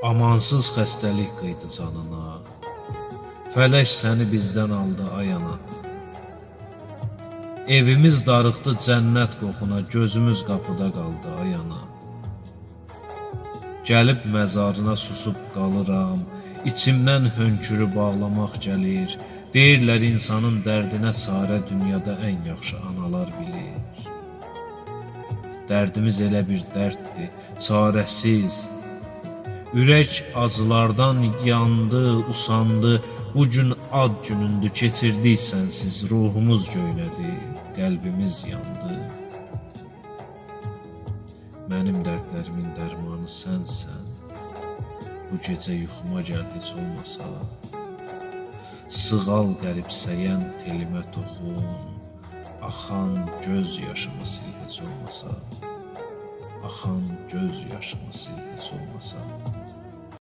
Amansız xəstəlik qıydı canına, fələk səni bizdən aldı ay ana. Evimiz darıxdı cənnət qoxuna, gözümüz qapıda qaldı ay ana. Gəlib məzarına susub qalıram, içimdən hönkürüb ağlamaq gəlir. Deyirlər insanın dərdinə çarə dünyada ən yaxşı analar bilir. Dərdimiz elə bir dərddir, çarəsiz. Ürək acılardan yandı, usandı. Bugün ad günündür, keçirdik sənsiz, ruhumuz göynədi, qəlbimiz yandı. Mənim dərdlərimin dərmanı sənsən. Bu gecə yuxuma gəl heç olmasa. Sığal qəribsəyən telimə toxun, axan göz yaşımı sil heç olmasa. Axan göz yaşımı sil heç olmasa.